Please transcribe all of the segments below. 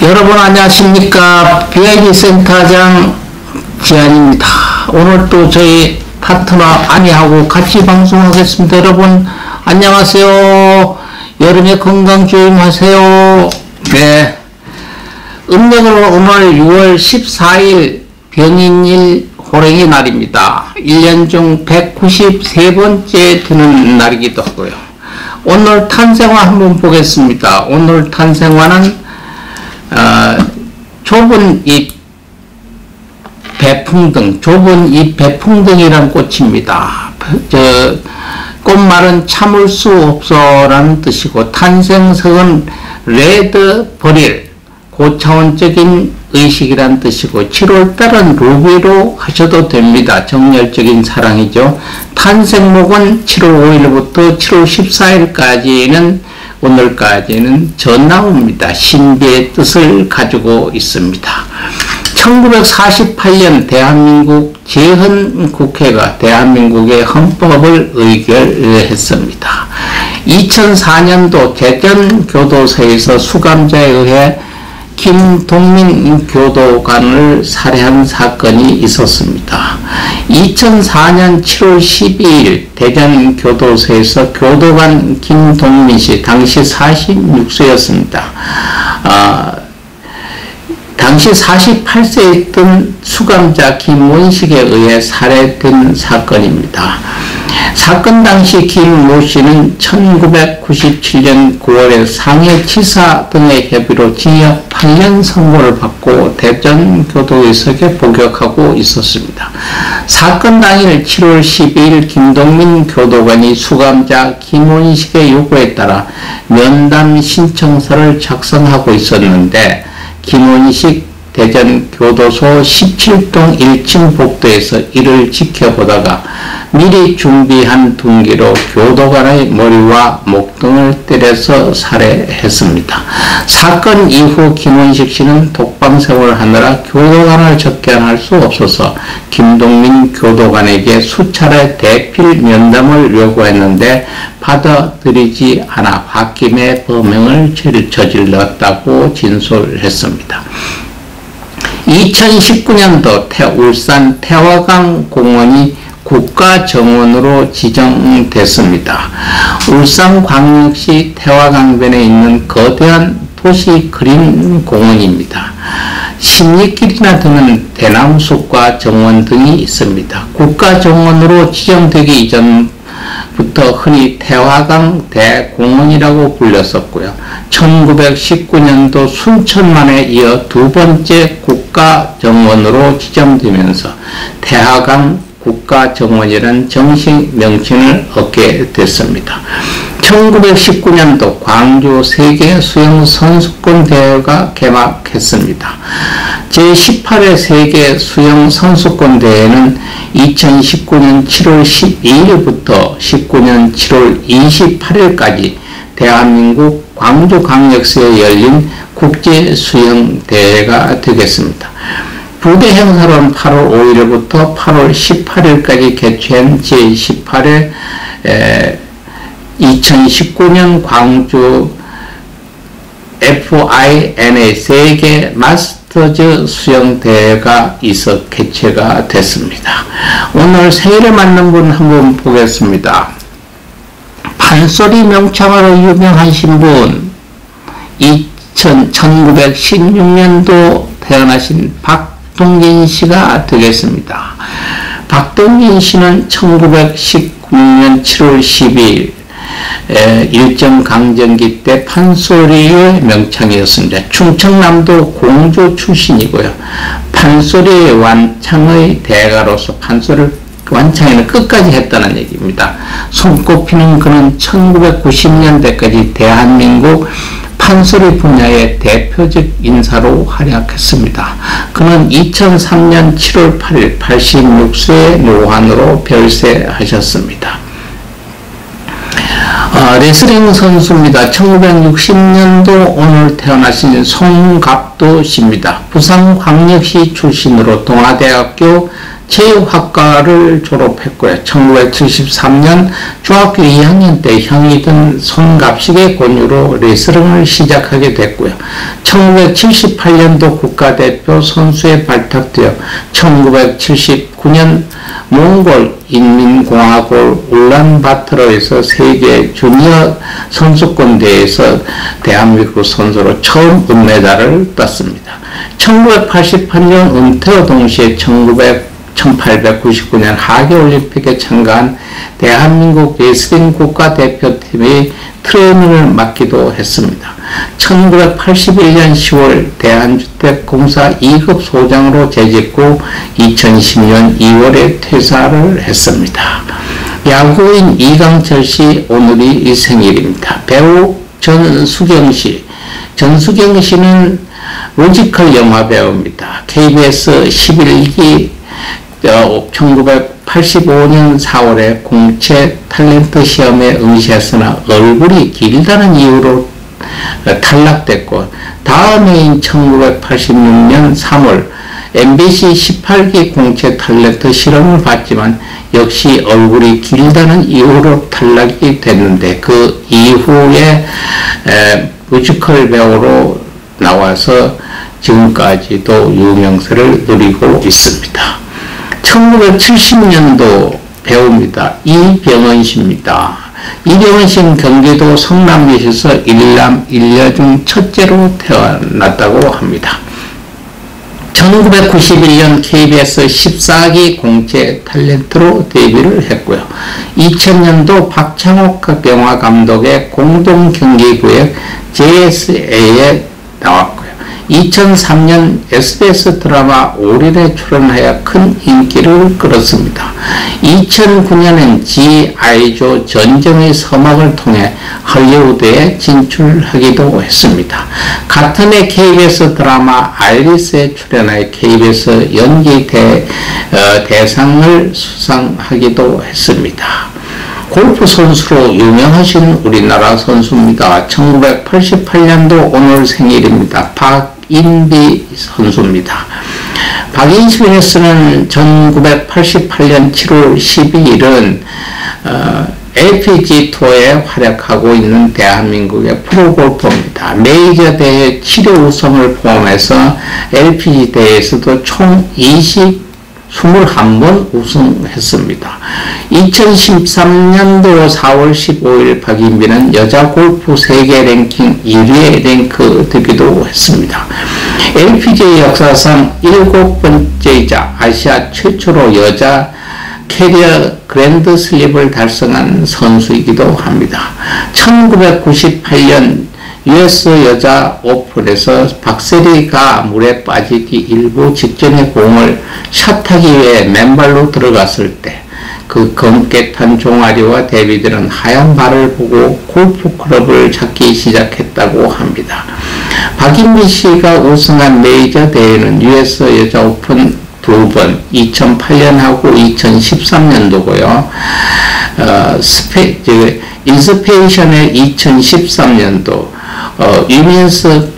여러분 안녕하십니까. BIG 센터장 지안입니다. 오늘 또 저희 파트너 아니하고 같이 방송하겠습니다. 여러분 안녕하세요. 여름에 건강 조심하세요. 네. 음력으로 오늘 6월 14일 병인일 호랭이 날입니다. 1년 중 193번째 드는 날이기도 하고요. 오늘 탄생화 한번 보겠습니다. 오늘 탄생화는 좁은 잎 배풍등, 좁은 잎 배풍등이란 꽃입니다. 꽃말은 참을 수 없어라는 뜻이고, 탄생석은 레드 버릴, 고차원적인 의식이란 뜻이고, 7월달은 루비로 하셔도 됩니다. 정열적인 사랑이죠. 탄생목은 7월 5일부터 7월 14일까지는 오늘까지는 전나무입니다. 신비의 뜻을 가지고 있습니다. 1948년 대한민국 제헌국회가 대한민국의 헌법을 의결했습니다. 2004년도 대전교도소에서 수감자에 의해 김동민 교도관을 살해한 사건이 있었습니다. 2004년 7월 12일 대전교도소에서 교도관 김동민 씨, 당시 46세였습니다. 당시 48세였던 수감자 김원식에 의해 살해된 사건입니다. 사건 당시 김모 씨는 1997년 9월에 상해지사 등의 협의로 징역 8년 선고를 받고 대전교도소에 복역하고 있었습니다. 사건 당일 7월 12일 김동민 교도관이 수감자 김원식의 요구에 따라 면담 신청서를 작성하고 있었는데, 김원식 대전교도소 17동 1층 복도에서 이를 지켜보다가 미리 준비한 둔기로 교도관의 머리와 목등을 때려서 살해했습니다. 사건 이후 김원식 씨는 독방생활을 하느라 교도관을 접견할 수 없어서 김동민 교도관에게 수차례 대필 면담을 요구했는데 받아들이지 않아 홧김에 범행을 저질렀다고 진술했습니다. 2019년도 울산 태화강 공원이 국가정원으로 지정됐습니다. 울산광역시 태화강변에 있는 거대한 도시 그린 공원입니다. 십리길이나 드는 대나무숲과 정원 등이 있습니다. 국가정원으로 지정되기 이전부터 흔히 태화강 대공원이라고 불렸었고요. 1919년도 순천만에 이어 두 번째 국가정원으로 지정되면서 태화강 국가정원이라는 정식 명칭을 얻게 됐습니다. 1919년도 광주 세계 수영 선수권 대회가 개막했습니다. 제18회 세계 수영 선수권 대회는 2019년 7월 12일부터 19년 7월 28일까지 대한민국 광주광역시에 열린 국제수영대회가 되겠습니다. 부대 행사로는 8월 5일부터 8월 18일까지 개최한 제18회 2019년 광주 FINA 세계 마스터즈 수영대회가 개최가 됐습니다. 오늘 생일에 맞는 분 한번 보겠습니다. 판소리 명창으로 유명하신 분, 1916년도 태어나신 박동진 씨가 되겠습니다. 박동진 씨는 1919년 7월 12일 일정강점기 때 판소리의 명창이었습니다. 충청남도 공주 출신이고요. 판소리의 완창의 대가로서 판소리를 완창에는 끝까지 했다는 얘기입니다. 손꼽히는 그는 1990년대까지 대한민국 판소리 분야의 대표적 인사로 활약했습니다. 그는 2003년 7월 8일 86세의 노환으로 별세하셨습니다. 레슬링 선수입니다. 1960년도 오늘 태어나신 송갑도 씨입니다. 부산광역시 출신으로 동아대학교 체육학과를 졸업했고요. 1973년 중학교 2학년 때 형이던 손갑식의 권유로 레슬링을 시작하게 됐고요. 1978년도 국가대표 선수에 발탁되어 1979년 몽골 인민공화국 울란바토르에서 세계 주니어 선수권 대회에서 대한민국 선수로 처음 은메달을 땄습니다. 1988년 은퇴와 동시에 1899년 하계올림픽에 참가한 대한민국 레슬링 국가대표팀의 트레이너를 맡기도 했습니다. 1981년 10월 대한주택공사 2급 소장으로 재직 후 2010년 2월에 퇴사를 했습니다. 야구인 이강철 씨 오늘이 생일입니다. 배우 전수경 씨. 전수경 씨는 뮤지컬 영화 배우입니다. KBS 11기 1985년 4월에 공채 탤런트 시험에 응시했으나 얼굴이 길다는 이유로 탈락됐고, 다음 해인 1986년 3월 MBC 18기 공채 탤런트 실험을 봤지만 역시 얼굴이 길다는 이유로 탈락이 됐는데, 그 이후에 뮤지컬 배우로 나와서 지금까지도 유명세를 누리고 있습니다. 1970년도 배우입니다. 이병헌 씨입니다. 이병헌 씨는 경기도 성남시에서 일남 일녀 중 첫째로 태어났다고 합니다. 1991년 KBS 14기 공채 탤런트로 데뷔를 했고요. 2000년도 박창욱 영화 감독의 공동 경기구역 JSA에 나왔고요. 2003년 SBS 드라마 올인에 출연하여 큰 인기를 끌었습니다. 2009년엔 G.I.조 전쟁의 서막을 통해 헐리우드에 진출하기도 했습니다. 같은 해 KBS 드라마 아이리스에 출연하여 KBS 연기 대상을 수상하기도 했습니다. 골프 선수로 유명하신 우리나라 선수입니다. 1988년도 오늘 생일입니다. 박인비 선수입니다. 박인비 선수는 1988년 7월 12일은 LPG 투어에 활약하고 있는 대한민국의 프로골퍼입니다. 메이저 대회 7회 우승을 포함해서 LPG 대회에서도 총 21번 우승했습니다. 2013년도 4월 15일 박인비는 여자 골프 세계 랭킹 1위에 랭크되기도 했습니다. LPGA 역사상 7번째이자 아시아 최초로 여자 캐리어 그랜드 슬립을 달성한 선수이기도 합니다. 1998년 US 여자 오픈에서 박세리가 물에 빠지기 일부 직전에 공을 샷하기 위해 맨발로 들어갔을 때 그 검게 탄 종아리와 데뷔들은 하얀 발을 보고 골프클럽을 찾기 시작했다고 합니다. 박인비 씨가 우승한 메이저 대회는 US 여자 오픈 2번, 2008년하고 2013년도고요. 인스페이션의 2013년도, 위멘스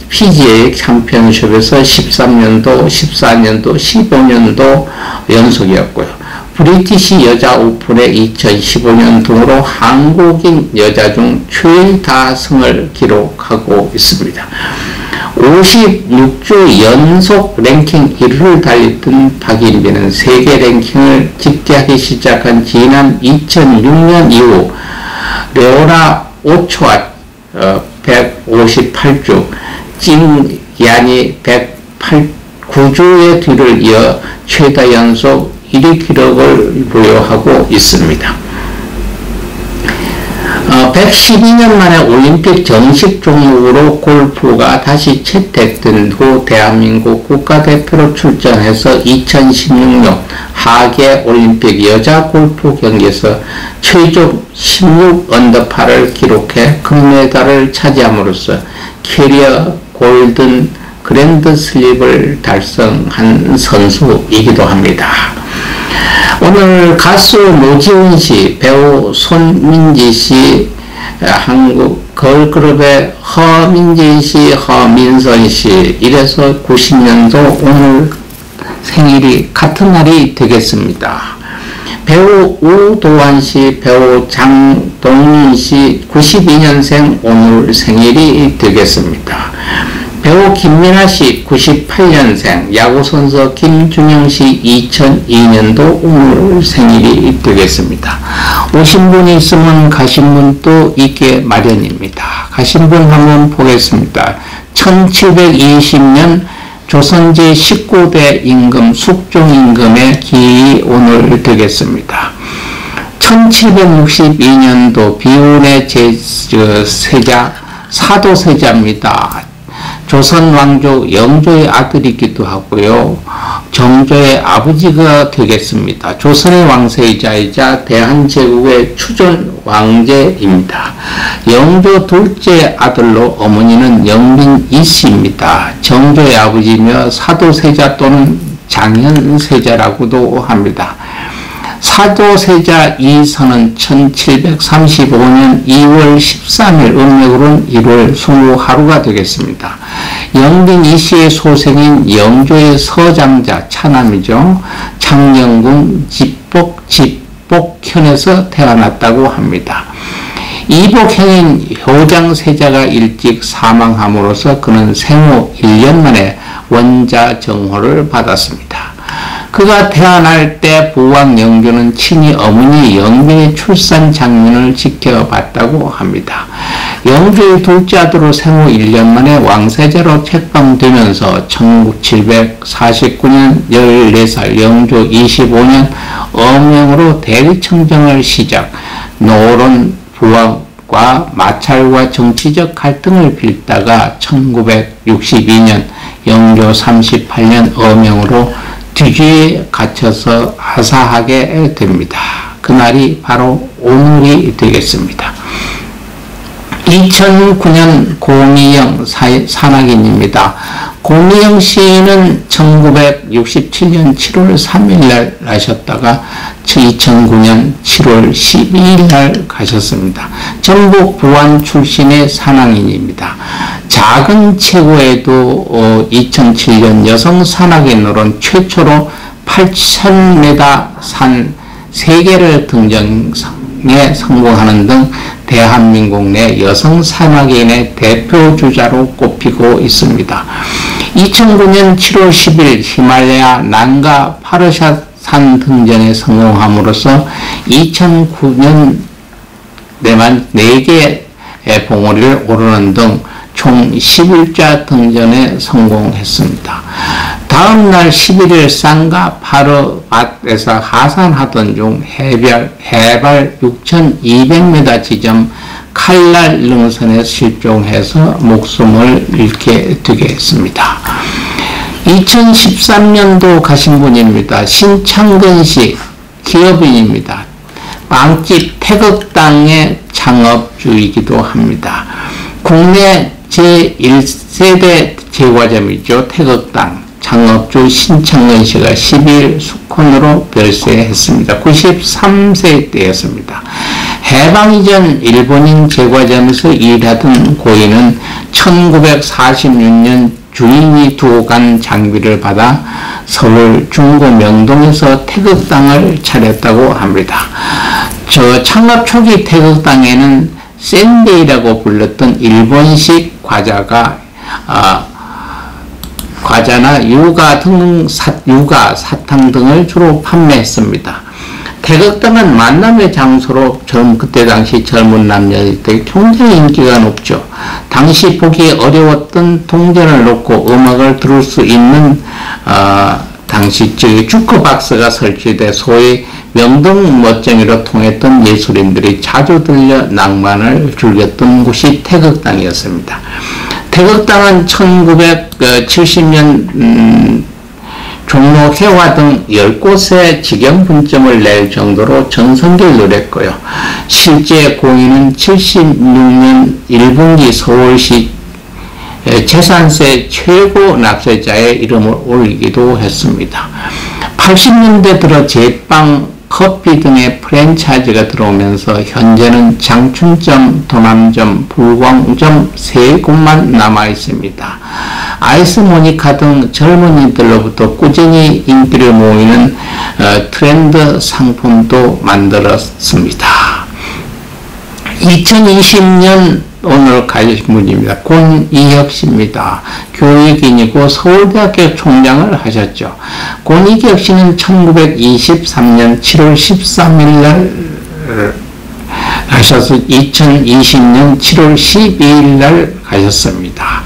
PGA 챔피언십에서 13년도, 14년도, 15년도 연속이었고요. 브리티시 여자 오픈의 2015년 등으로 한국인 여자 중 최다승을 기록하고 있습니다. 56주 연속 랭킹 1위를 달리던 박인비는 세계 랭킹을 집계하기 시작한 지난 2006년 이후 레오나 오초아 158주, 찡얀이 109주의 뒤를 이어 최다 연속 1위 기록을 보유하고 있습니다. 112년 만에 올림픽 정식 종목으로 골프가 다시 채택된 후 대한민국 국가대표로 출전해서 2016년 하계 올림픽 여자 골프 경기에서 최종 16언더파를 기록해 금메달을 차지함으로써 캐리어 골든 그랜드 슬립을 달성한 선수이기도 합니다. 오늘 가수 노지훈 씨, 배우 손민지 씨, 한국 걸그룹의 허민진 씨, 허민선 씨, 이래서 90년도 오늘 생일이 같은 날이 되겠습니다. 배우 우도환씨, 배우 장동윤씨 92년생 오늘 생일이 되겠습니다. 배우 김민아씨 98년생, 야구선수 김준영씨 2002년도 오늘 생일이 되겠습니다. 오신 분 있으면 가신 분도 있게 마련입니다. 가신 분 한번 보겠습니다. 1720년 조선 제19대 임금 숙종임금의 기일이 오늘 되겠습니다. 1762년도 비운의 세자 사도세자입니다. 조선 왕조 영조의 아들이기도 하고요. 정조의 아버지가 되겠습니다. 조선의 왕세자이자 대한제국의 추존 왕제입니다. 영조 둘째 아들로 어머니는 영민 이씨입니다. 정조의 아버지며 사도세자 또는 장현세자라고도 합니다. 사도세자 이선은 1735년 2월 13일 음력으로는 1월 20하루가 되겠습니다. 영빈 이씨의 소생인 영조의 서장자 차남이죠. 창녕군 집복현에서 태어났다고 합니다. 이복형인 효장세자가 일찍 사망함으로써 그는 생후 1년 만에 원자정호를 받았습니다. 그가 태어날 때 부왕 영조는 친히 어머니 영빈의 출산 장면을 지켜봤다고 합니다. 영조의 둘째 아들로 생후 1년 만에 왕세자로 책방되면서 1749년 14살 영조 25년 엄영으로 대리청정을 시작, 노론 부왕과 마찰과 정치적 갈등을 빚다가 1962년 영조 38년 엄영으로 뒤주에 갇혀서 하사하게 됩니다. 그날이 바로 오늘이 되겠습니다. 2009년 공의영 산악인입니다. 공의영 씨는 1967년 7월 3일 날 나셨다가 2009년 7월 12일 날 가셨습니다. 전북 부안 출신의 산악인입니다. 작은 체구에도 2007년 여성 산악인으로는 최초로 8,000m 산 3개를 등정에 성공하는 등 대한민국 내 여성 산악인의 대표주자로 꼽히고 있습니다. 2009년 7월 10일 히말라야 난가 파르샷산 등전에 성공함으로써 2009년 내만 4개의 봉우리를 오르는 등 총 11자 등전에 성공했습니다. 다음 날 11일 산가 파르밭에서 하산하던 중 해발 6,200m 지점 칼날 능선에 실종해서 목숨을 잃게 되겠습니다. 2013년도 가신 분입니다. 신창근씨 기업인입니다. 빵집 태극당의 창업주이기도 합니다. 국내 제1세대 제과점이죠. 태극당 창업주 신창근 씨가 12일 수콘으로 별세했습니다. 93세 때였습니다. 해방 이전 일본인 제과점에서 일하던 고인은 1946년 주인이 두고 간 장비를 받아 서울 중구 명동에서 태극당을 차렸다고 합니다. 저 창업 초기 태극당에는 샌데이라고 불렀던 일본식 과자나 유가, 사탕 등을 주로 판매했습니다. 태극당은 만남의 장소로 그때 당시 젊은 남녀들에게 굉장히 인기가 높죠. 당시 보기 어려웠던 동전을 놓고 음악을 들을 수 있는 당시 주크박스가 설치돼 소위 명동 멋쟁이로 통했던 예술인들이 자주 들려 낭만을 즐겼던 곳이 태극당이었습니다. 태극당은 1970년 종로, 해화 등 10곳에 직영분점을 낼 정도로 전성기를 누렸고요. 실제 공인은 76년 1분기 서울시 재산세 최고 납세자의 이름을 올리기도 했습니다. 80년대 들어 제빵, 커피 등의 프랜차이즈가 들어오면서 현재는 장춘점, 도남점, 불광점 3곳만 남아 있습니다. 아이스 모니카 등 젊은이들로부터 꾸준히 인기를 모이는 트렌드 상품도 만들었습니다. 2020년 오늘 가실 분입니다. 권이혁 씨입니다. 교육인이고 서울대학교 총장을 하셨죠. 권이혁 씨는 1923년 7월 13일 날 하셔서 2020년 7월 12일 날 가셨습니다.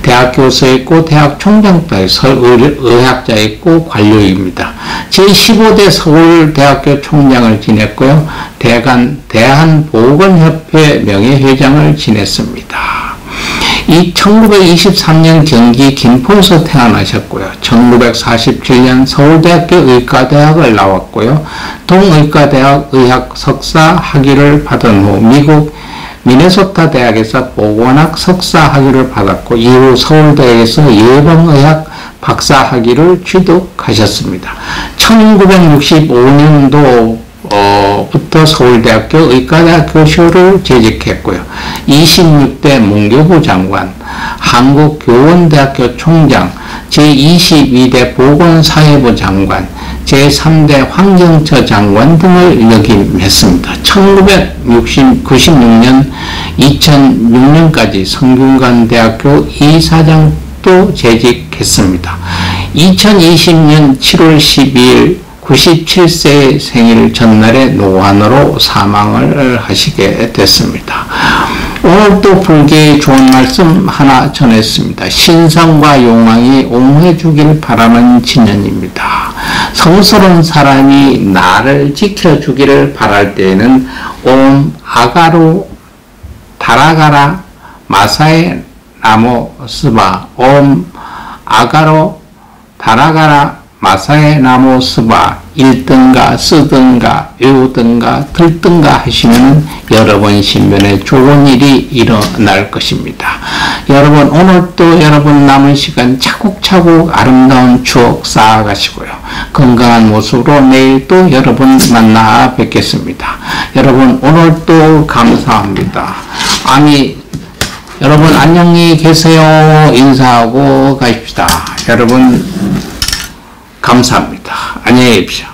대학 교수였고 대학 총장도 의학자였고 관료입니다. 제15대 서울대학교 총장을 지냈고요. 대한보건협회 명예회장을 지냈습니다. 1923년 경기 김포에서 태어나셨고요. 1947년 서울대학교 의과대학을 나왔고요. 동의과대학 의학 석사 학위를 받은 후 미국 미네소타 대학에서 보건학 석사 학위를 받았고 이후 서울대학에서 예방의학 박사 학위를 취득하셨습니다. 1965년도부터 서울대학교 의과대학 교수를 재직했고요. 26대 문교부 장관, 한국교원대학교 총장, 제22대 보건사회부 장관, 제3대 환경처 장관 등을 역임했습니다. 1996년 2006년까지 성균관대학교 이사장도 재직했습니다. 2020년 7월 12일 97세 생일 전날에 노환으로 사망을 하시게 됐습니다. 오늘 또 불교의 좋은 말씀 하나 전했습니다. 신성과 용왕이 옹호해 주길 바라는 진년입니다. 성스러운 사람이 나를 지켜주기를 바랄 때에는 옴 아가루 다라가라 마사에 나모 스바 옴 아가루 다라가라 마사에 나모 스바 읽든가 쓰든가 외우든가 들든가 하시면 여러분 신변에 좋은 일이 일어날 것입니다. 여러분 오늘도 여러분 남은 시간 차곡차곡 아름다운 추억 쌓아가시고요. 건강한 모습으로 내일 또 여러분 만나 뵙겠습니다. 여러분 오늘도 감사합니다. 여러분 안녕히 계세요. 인사하고 가십시다. 여러분 감사합니다. 안녕히 계십시오.